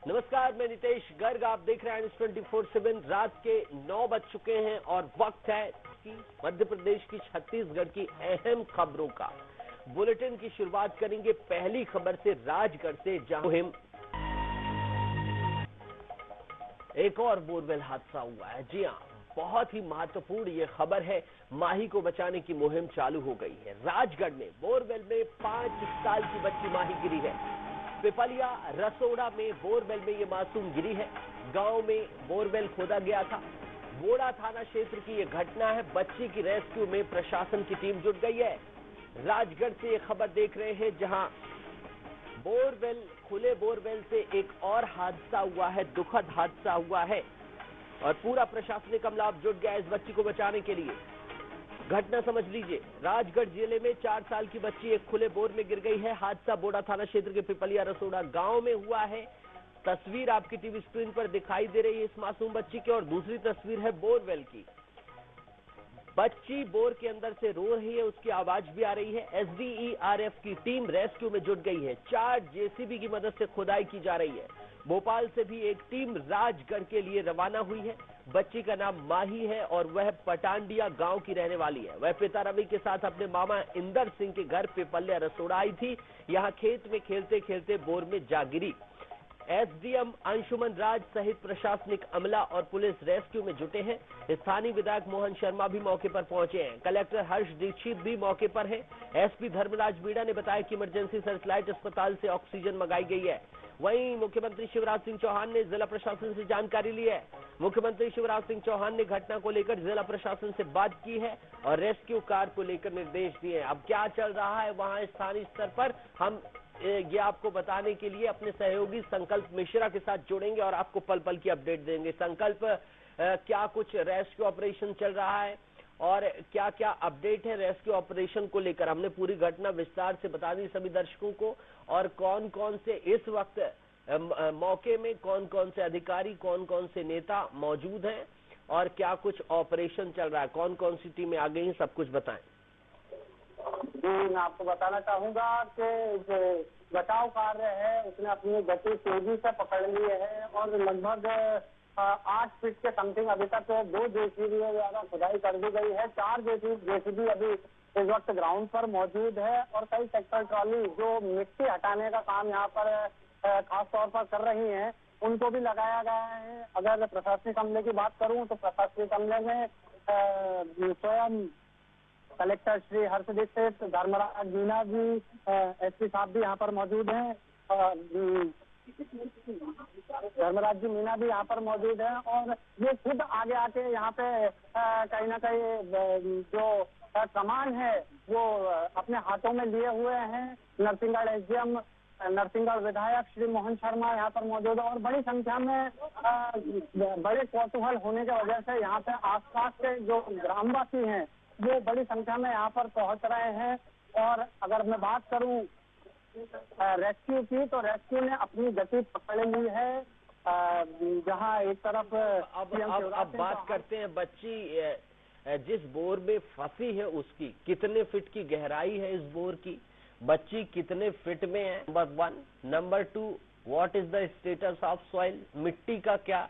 नमस्कार, मैं नितेश गर्ग। आप देख रहे हैं न्यूज़ 24/7। रात के 9 बज चुके हैं और वक्त है कि मध्य प्रदेश की छत्तीसगढ़ की अहम खबरों का। बुलेटिन की शुरुआत करेंगे पहली खबर से, राजगढ़ से, जहां मुहिम एक और बोरवेल हादसा हुआ है। जी हाँ, बहुत ही महत्वपूर्ण ये खबर है। माही को बचाने की मुहिम चालू हो गई है। राजगढ़ में बोरवेल में 5 साल की बच्ची माही गिरी है। पिपलिया रसोड़ा में बोरवेल में ये मासूम गिरी है। गांव में बोरवेल खोदा गया था। बोड़ा थाना क्षेत्र की ये घटना है। बच्ची की रेस्क्यू में प्रशासन की टीम जुट गई है। राजगढ़ से ये खबर देख रहे हैं, जहां बोरवेल, खुले बोरवेल से एक और हादसा हुआ है, दुखद हादसा हुआ है और पूरा प्रशासनिक अमला जुट गया इस बच्ची को बचाने के लिए। घटना समझ लीजिए, राजगढ़ जिले में 4 साल की बच्ची एक खुले बोर में गिर गई है। हादसा बोड़ा थाना क्षेत्र के पिपलिया रसोड़ा गांव में हुआ है। तस्वीर आपकी टीवी स्क्रीन पर दिखाई दे रही है इस मासूम बच्ची की, और दूसरी तस्वीर है बोरवेल की। बच्ची बोर के अंदर से रो रही है, उसकी आवाज भी आ रही है। एसडीईआरएफ की टीम रेस्क्यू में जुट गई है। 4 जेसीबी की मदद से खुदाई की जा रही है। भोपाल से भी एक टीम राजगढ़ के लिए रवाना हुई है। बच्ची का नाम माही है और वह पटांडिया गांव की रहने वाली है। वह पिता रवि के साथ अपने मामा इंदर सिंह के घर पिपलिया रसोड़ा आई थी। यहां खेत में खेलते खेलते बोर में जा गिरी। एसडीएम अंशुमन राज सहित प्रशासनिक अमला और पुलिस रेस्क्यू में जुटे हैं। स्थानीय विधायक मोहन शर्मा भी मौके पर पहुंचे हैं। कलेक्टर हर्ष दीक्षित भी मौके पर है। एसपी धर्मराज बीड़ा ने बताया कि इमरजेंसी सर्चलाइट अस्पताल से ऑक्सीजन मंगाई गई है। वहीं मुख्यमंत्री शिवराज सिंह चौहान ने जिला प्रशासन से जानकारी ली है। मुख्यमंत्री शिवराज सिंह चौहान ने घटना को लेकर जिला प्रशासन से बात की है और रेस्क्यू कार को लेकर निर्देश दिए हैं। अब क्या चल रहा है वहां स्थानीय स्तर पर, हम ये आपको बताने के लिए अपने सहयोगी संकल्प मिश्रा के साथ जुड़ेंगे और आपको पल पल की अपडेट देंगे। संकल्प, क्या कुछ रेस्क्यू ऑपरेशन चल रहा है और क्या क्या अपडेट है रेस्क्यू ऑपरेशन को लेकर? हमने पूरी घटना विस्तार से बता दी सभी दर्शकों को, और कौन कौन से इस वक्त मौके में कौन कौन से अधिकारी, कौन कौन से नेता मौजूद हैं और क्या कुछ ऑपरेशन चल रहा है, कौन कौन सी टीमें आ गई हैं, सब कुछ बताएं। जी, मैं आपको बताना चाहूंगा कि जो बचाव कार्य है उसने अपनी गति तेजी से पकड़ ली है और लगभग 8 फीट के समथिंग अभी तक 2 जेसीबी द्वारा खुदाई कर दी गई है। 4 जेसीबी अभी इस वक्त ग्राउंड पर मौजूद है और कई ट्रैक्टर ट्रॉली जो मिट्टी हटाने का काम यहाँ पर खास तौर पर कर रही हैं, उनको भी लगाया गया है। अगर प्रशासनिक अमले की बात करूं तो प्रशासनिक अमले में स्वयं कलेक्टर श्री हर्ष दीक्षित, धर्मराज मीना जी, एसपी साहब भी यहाँ पर मौजूद हैं। धर्मराज जी मीना भी यहाँ पर मौजूद है और ये खुद आगे आके यहाँ पे कहीं ना कहीं जो सामान है वो अपने हाथों में लिए हुए हैं। नरसिंहगढ़ एसडीएम, नरसिंहगढ़ विधायक श्री मोहन शर्मा यहाँ पर मौजूद है और बड़ी संख्या में बड़े कौतूहल होने की वजह से यहाँ पे आसपास के जो ग्रामवासी हैं वो बड़ी संख्या में यहाँ पर पहुंच रहे हैं। और अगर मैं बात करूं रेस्क्यू की, तो रेस्क्यू ने अपनी गति पकड़ ली है। जहां एक तरफ अब बात करते हैं बच्ची जिस बोर में फंसी है उसकी कितने फीट की गहराई है, इस बोर की बच्ची कितने फीट में है, number 1। Number 2, what is the status of soil, मिट्टी का क्या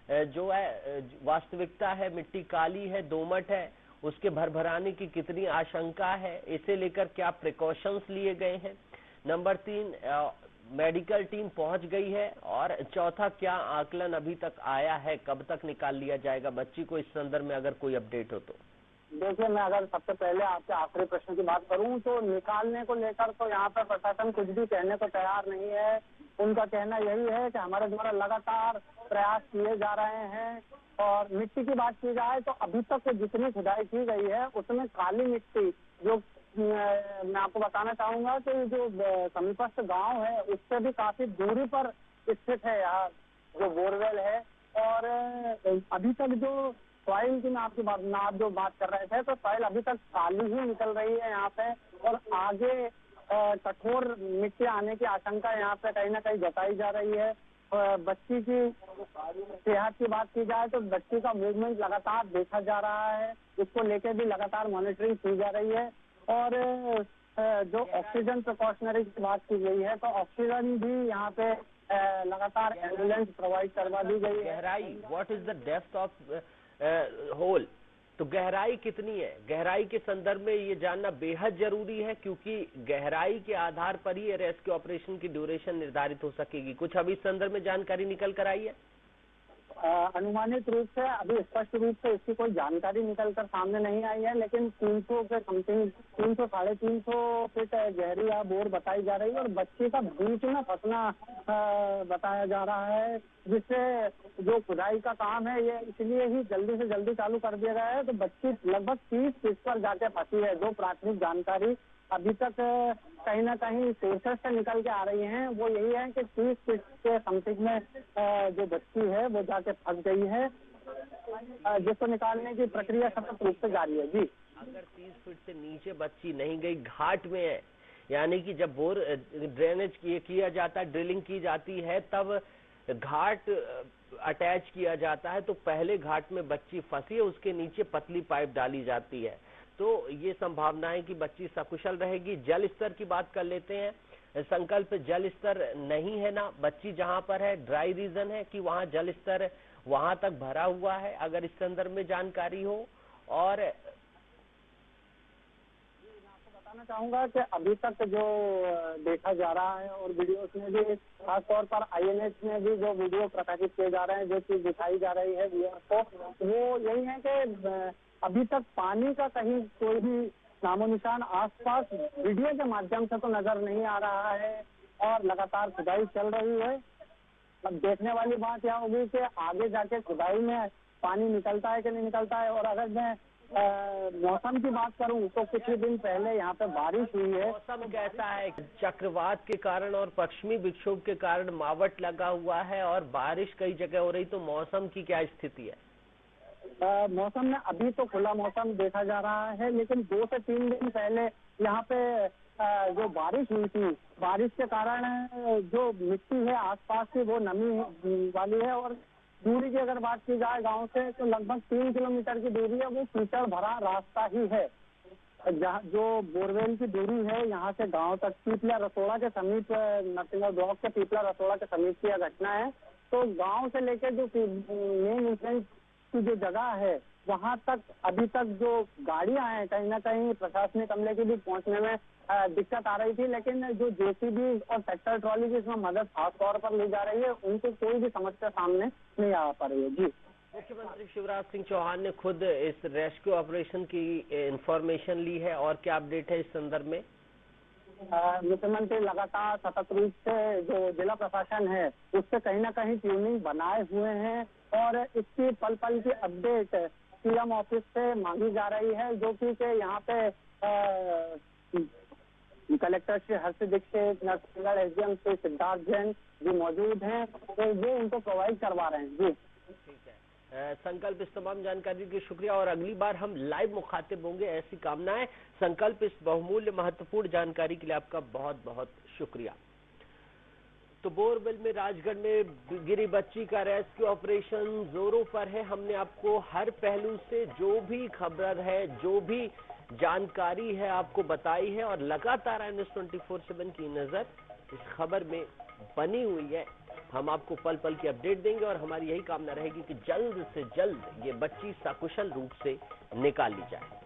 जो है वास्तविकता है, मिट्टी काली है, दोमट है, उसके भरभराने की कितनी आशंका है, इसे लेकर क्या प्रिकॉशंस लिए गए हैं। नंबर 3, मेडिकल टीम पहुंच गई है। और चौथा, क्या आकलन अभी तक आया है, कब तक निकाल लिया जाएगा बच्ची को, इस संदर्भ में अगर कोई अपडेट हो तो। देखिए, मैं अगर सबसे पहले आपके आखिरी प्रश्न की बात करूं तो निकालने को लेकर तो यहाँ पर प्रशासन कुछ भी कहने को तैयार नहीं है। उनका कहना यही है कि हमारे द्वारा लगातार प्रयास किए जा रहे हैं। और मिट्टी की बात की जाए तो अभी तक जितनी खुदाई की गई है उसमें काली मिट्टी, जो मैं आपको बताना चाहूंगा कि जो समीपस्थ गांव है उससे भी काफी दूरी पर स्थित है यहाँ जो बोरवेल है। और अभी तक जो सॉइल की आप जो बात कर रहे थे, तो सॉइल अभी तक काली ही निकल रही है यहाँ पे और आगे कठोर मिट्टी आने की आशंका यहाँ पे कहीं ना कहीं जताई जा रही है। बच्ची की सेहत की बात की जाए तो बच्ची का मूवमेंट लगातार देखा जा रहा है, इसको लेकर भी लगातार मॉनिटरिंग की जा रही है। और जो ऑक्सीजन प्रिकॉशनरी की बात की गई है तो ऑक्सीजन भी यहाँ पे लगातार एम्बुलेंस प्रोवाइड करवा दी गई है। गहराई, what is the depth of hole, तो गहराई कितनी है? गहराई के संदर्भ में ये जानना बेहद जरूरी है, क्योंकि गहराई के आधार पर ही रेस्क्यू ऑपरेशन की ड्यूरेशन निर्धारित हो सकेगी। कुछ अभी इस संदर्भ में जानकारी निकल कर आई है? अनुमानित रूप से अभी स्पष्ट रूप से इसकी कोई जानकारी निकल कर सामने नहीं आई है, लेकिन 300 के समथिंग 300 350 फीट गहरी बोर बताई जा रही है और बच्ची का बीच में फंसना बताया जा रहा है, जिससे जो खुदाई का काम है ये इसलिए ही जल्दी से जल्दी चालू कर दिया गया है। तो बच्ची लगभग 30 फीट पर जाके फंसी है। जो प्राथमिक जानकारी अभी तक कहीं ना कहीं सोर्सेस से निकल के आ रही हैं वो यही है कि 30 फीट के समथिंग में जो बच्ची है वो जाके फंस गई है, जिसको निकालने की प्रक्रिया सतत रूप से जारी है। जी, अगर 30 फीट से नीचे बच्ची नहीं गई, घाट में है, यानी कि जब बोर ड्रेनेज किया जाता है, ड्रिलिंग की जाती है, तब घाट अटैच किया जाता है, तो पहले घाट में बच्ची फंसी है, उसके नीचे पतली पाइप डाली जाती है, तो ये संभावना है कि बच्ची सकुशल रहेगी। जल स्तर की बात कर लेते हैं। संकल्प जल स्तर नहीं है ना, बच्ची जहां पर है ड्राई रीजन है कि वहां जल स्तर वहां तक भरा हुआ है, अगर इस संदर्भ में जानकारी हो। और बताना चाहूंगा कि अभी तक जो देखा जा रहा है और वीडियोस में भी, खासतौर पर INH में भी जो वीडियो प्रकाशित किए जा रहे हैं, जो चीज दिखाई जा रही है व्यूअर्स को, वो यही है कि अभी तक पानी का कहीं कोई भी नामो निशान आसपास वीडियो के माध्यम से तो नजर नहीं आ रहा है और लगातार खुदाई चल रही है। अब देखने वाली बात यह होगी कि आगे जाके खुदाई में पानी निकलता है कि नहीं निकलता है। और अगर मैं मौसम की बात करूं तो कुछ ही दिन पहले यहाँ पे बारिश हुई है। मौसम कैसा है? चक्रवात के कारण और पश्चिमी विक्षोभ के कारण मावट लगा हुआ है और बारिश कई जगह हो रही, तो मौसम की क्या स्थिति है? मौसम में अभी तो खुला मौसम देखा जा रहा है, लेकिन 2 से 3 दिन पहले यहाँ पे जो बारिश हुई थी, बारिश के कारण जो मिट्टी है आसपास की वो नमी वाली है और दूरी की अगर बात की जाए गांव से तो लगभग 3 किलोमीटर की दूरी है, वो कीचड़ भरा रास्ता ही है। जहाँ जो बोरवेल की दूरी है यहाँ से गांव तक, पीपला रसोड़ा के समीप, नरसिंह ब्लॉक के पीपला रसोड़ा के समीप की यह घटना है। तो गांव से लेकर जो मेन इंसिडेंट की जो जगह है वहां तक अभी तक जो गाड़ियां हैं, कहीं ना कहीं प्रशासनिक अमले की भी पहुंचने में दिक्कत आ रही थी, लेकिन जो JCB और ट्रैक्टर ट्रॉली की इसमें मदद खास तौर पर ली जा रही है, उनको कोई भी समस्या सामने नहीं आ पा रही है। जी, मुख्यमंत्री शिवराज सिंह चौहान ने खुद इस रेस्क्यू ऑपरेशन की इंफॉर्मेशन ली है, और क्या अपडेट है इस संदर्भ में? मुख्यमंत्री लगातार सतत रूप से जो जिला प्रशासन है उससे कहीं ना कहीं ट्यूनिंग बनाए हुए हैं और इसकी पल पल की अपडेट CM ऑफिस से मांगी जा रही है, जो कि यहाँ पे कलेक्टर श्री हर्ष दीक्षित, नरसिंहगढ़ SDM श्री सिद्धार्थ जैन जी मौजूद हैं, तो वो उनको प्रोवाइड करवा रहे हैं। जी, ठीक है। संकल्प इस तमाम जानकारी के शुक्रिया, और अगली बार हम लाइव मुखातिब होंगे, ऐसी कामना है। संकल्प इस बहुमूल्य महत्वपूर्ण जानकारी के लिए आपका बहुत बहुत शुक्रिया। तो बोरवेल में राजगढ़ में गिरी बच्ची का रेस्क्यू ऑपरेशन जोरों पर है। हमने आपको हर पहलू से जो भी खबर है, जो भी जानकारी है आपको बताई है, और लगातार NS 24/7 की नजर इस खबर में बनी हुई है। हम आपको पल पल की अपडेट देंगे और हमारी यही कामना रहेगी कि जल्द से जल्द ये बच्ची सकुशल रूप से निकाल ली जाए।